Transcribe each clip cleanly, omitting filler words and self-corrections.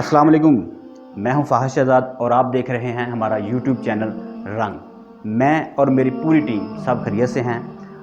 अस्सलाम वालेकुम, मैं हूं फाहिश शहजाद और आप देख रहे हैं हमारा यूट्यूब चैनल रंग। मैं और मेरी पूरी टीम सब खैरियत से हैं।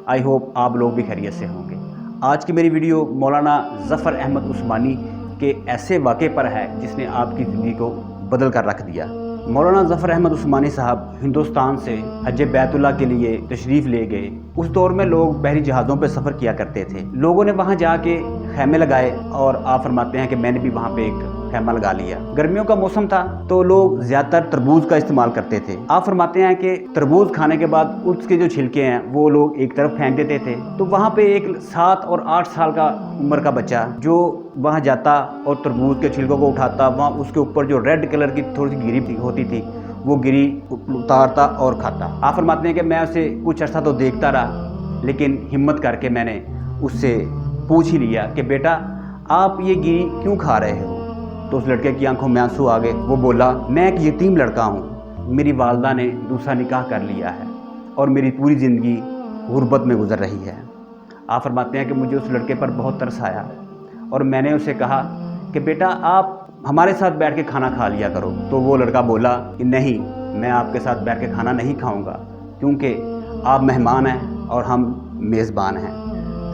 आई होप आप लोग भी खैरियत से होंगे। आज की मेरी वीडियो मौलाना ज़फ़र अहमद उस्मानी के ऐसे वाक़े पर है जिसने आपकी ज़िंदगी को बदल कर रख दिया। मौलाना ज़फ़र अहमद उस्मानी साहब हिंदुस्तान से हज बैतुल्लाह के लिए तशरीफ़ ले गए। उस दौर में लोग बहरी जहाज़ों पर सफ़र किया करते थे। लोगों ने वहाँ जाके खैमे लगाए और आप फरमाते हैं कि मैंने भी वहाँ पे एक खैमा लगा लिया। गर्मियों का मौसम था तो लोग ज़्यादातर तरबूज का इस्तेमाल करते थे। आप फरमाते हैं कि तरबूज खाने के बाद उसके जो छिलके हैं वो लोग एक तरफ फेंक देते थे। तो वहाँ पे एक 7 और 8 साल का उम्र का बच्चा जो वहाँ जाता और तरबूज के छिलकों को उठाता, वहाँ उसके ऊपर जो रेड कलर की थोड़ी सी गिरी होती थी वो गिरी उतारता और खाता। आप फरमाते हैं कि मैं उसे कुछ अर्सा तो देखता रहा, लेकिन हिम्मत करके मैंने उससे पूछ ही लिया कि बेटा आप ये गिरी क्यों खा रहे हो। तो उस लड़के की आंखों में आंसू आ गए। वो बोला, मैं एक यतीम लड़का हूँ, मेरी वालदा ने दूसरा निकाह कर लिया है और मेरी पूरी ज़िंदगी गुर्बत में गुजर रही है। आप फरमाते हैं कि मुझे उस लड़के पर बहुत तरस आया और मैंने उसे कहा कि बेटा आप हमारे साथ बैठ के खाना खा लिया करो। तो वो लड़का बोला कि नहीं, मैं आपके साथ बैठ के खाना नहीं खाऊंगा, क्योंकि आप मेहमान हैं और हम मेज़बान हैं,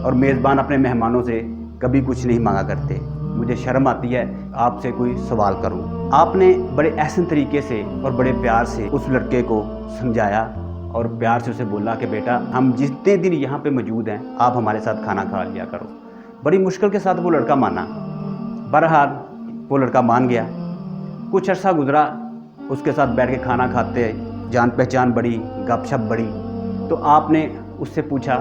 और मेज़बान अपने मेहमानों से कभी कुछ नहीं मांगा करते। मुझे शर्म आती है आपसे कोई सवाल करूं। आपने बड़े एहसन तरीके से और बड़े प्यार से उस लड़के को समझाया और प्यार से उसे बोला कि बेटा हम जितने दिन यहाँ पे मौजूद हैं आप हमारे साथ खाना खा लिया करो। बड़ी मुश्किल के साथ वो लड़का माना। बहरहाल वो लड़का मान गया। कुछ अर्सा गुजरा, उसके साथ बैठ के खाना खाते, जान पहचान बढ़ी, गपशप बढ़ी। तो आपने उससे पूछा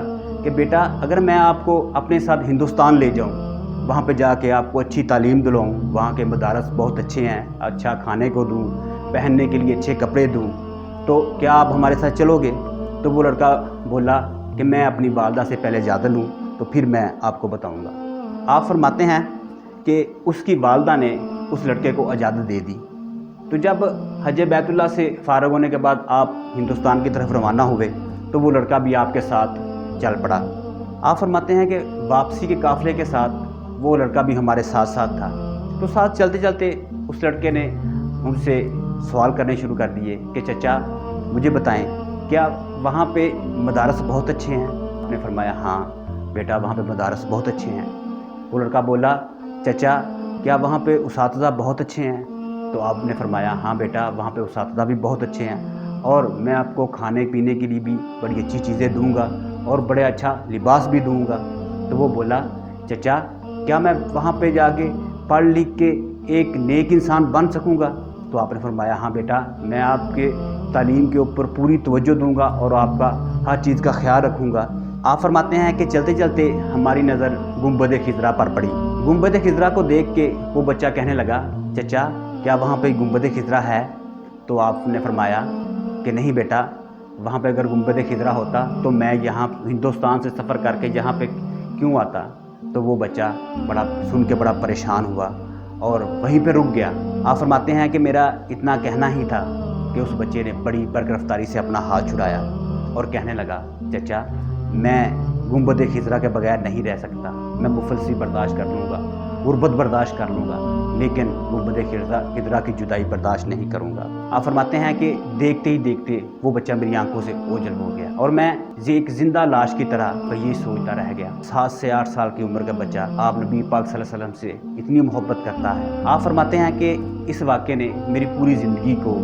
कि बेटा अगर मैं आपको अपने साथ हिंदुस्तान ले जाऊँ, वहाँ पे जाके आपको अच्छी तालीम दिलाऊँ, वहाँ के मदारस बहुत अच्छे हैं, अच्छा खाने को दूँ, पहनने के लिए अच्छे कपड़े दूँ, तो क्या आप हमारे साथ चलोगे। तो वो लड़का बोला कि मैं अपनी वालदा से पहले इजाज़त लूँ तो फिर मैं आपको बताऊँगा। आप फरमाते हैं कि उसकी वालदा ने उस लड़के को इजाज़त दे दी। तो जब हज बैतुल्लाह से फ़ारग होने के बाद आप हिंदुस्तान की तरफ रवाना हुए तो वो लड़का भी आपके साथ चल पड़ा। आप फरमाते हैं कि वापसी के काफ़िले के साथ वो लड़का भी हमारे साथ साथ था। तो साथ चलते चलते उस लड़के ने उनसे सवाल करने शुरू कर दिए कि चचा मुझे बताएं, क्या वहाँ पे मदारस बहुत अच्छे हैं। आपने फरमाया हाँ बेटा वहाँ पे मदारस बहुत अच्छे हैं। वो लड़का बोला चचा क्या वहाँ पे उसातिज़ा बहुत अच्छे हैं। तो आपने फरमाया हाँ बेटा वहाँ पे उसातिज़ा भी बहुत अच्छे हैं और मैं आपको खाने पीने के लिए भी बड़ी अच्छी चीज़ें दूँगा और बड़े अच्छा लिबास भी दूँगा। तो वो बोला चचा क्या मैं वहाँ पे जाके पढ़ लिख के एक नेक इंसान बन सकूँगा। तो आपने फरमाया हाँ बेटा मैं आपके तालीम के ऊपर पूरी तवज्जो दूँगा और आपका हर चीज़ का ख्याल रखूँगा। आप फरमाते हैं कि चलते चलते हमारी नज़र गुंबद खिज़रा पर पड़ी। गुंबद खिज़रा को देख के वो बच्चा कहने लगा चचा क्या वहाँ पे गुंबद खिज़रा है। तो आपने फरमाया कि नहीं बेटा वहाँ पे अगर गुंबद खिज़रा होता तो मैं यहाँ हिंदुस्तान से सफ़र करके यहाँ पे क्यों आता। तो वो बच्चा बड़ा सुन के बड़ा परेशान हुआ और वहीं पे रुक गया। आप फरमाते हैं कि मेरा इतना कहना ही था कि उस बच्चे ने बड़ी बरकरफ्तारी से अपना हाथ छुड़ाया और कहने लगा चचा मैं गुंबद खिज़रा के बगैर नहीं रह सकता, मैं मुफलसी बर्दाश्त कर लूँगा, गुर्बत बर्दाश्त कर लूँगा, लेकिन गुंबद खिज़रा की जुदाई बर्दाश्त नहीं करूँगा। आप फरमाते हैं कि देखते ही देखते वो बच्चा मेरी आंखों से ओझल हो गया और मैं एक ज़िंदा लाश की तरह ये सोचता रह गया। 7 से 8 साल की उम्र का बच्चा आप नबी पाक सल्लल्लाहु अलैहि वसल्लम से इतनी मोहब्बत करता है। आप फरमाते हैं कि इस वाक़े ने मेरी पूरी ज़िंदगी को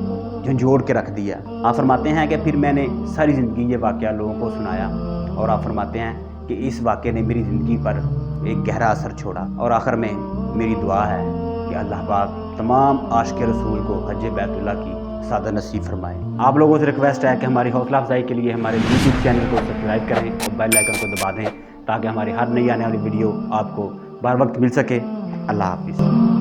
झंझोड़ के रख दिया। आप फरमाते हैं कि फिर मैंने सारी ज़िंदगी ये वाक़या लोगों को सुनाया और आप फरमाते हैं कि इस वाक़े ने मेरी ज़िंदगी पर एक गहरा असर छोड़ा। और आखिर में मेरी दुआ है कि अल्लाह पाक तमाम आशिक़ रसूल को हज बैतुल्लाह की सादा नसीब फरमाए। आप लोगों से रिक्वेस्ट है कि हमारी हौसला अफजाई के लिए हमारे यूट्यूब चैनल को सब्सक्राइब करें और बेल आइकन को दबा दें ताकि हमारी हर नई आने वाली वीडियो आपको बर वक्त मिल सके। अल्लाह हाफिज़।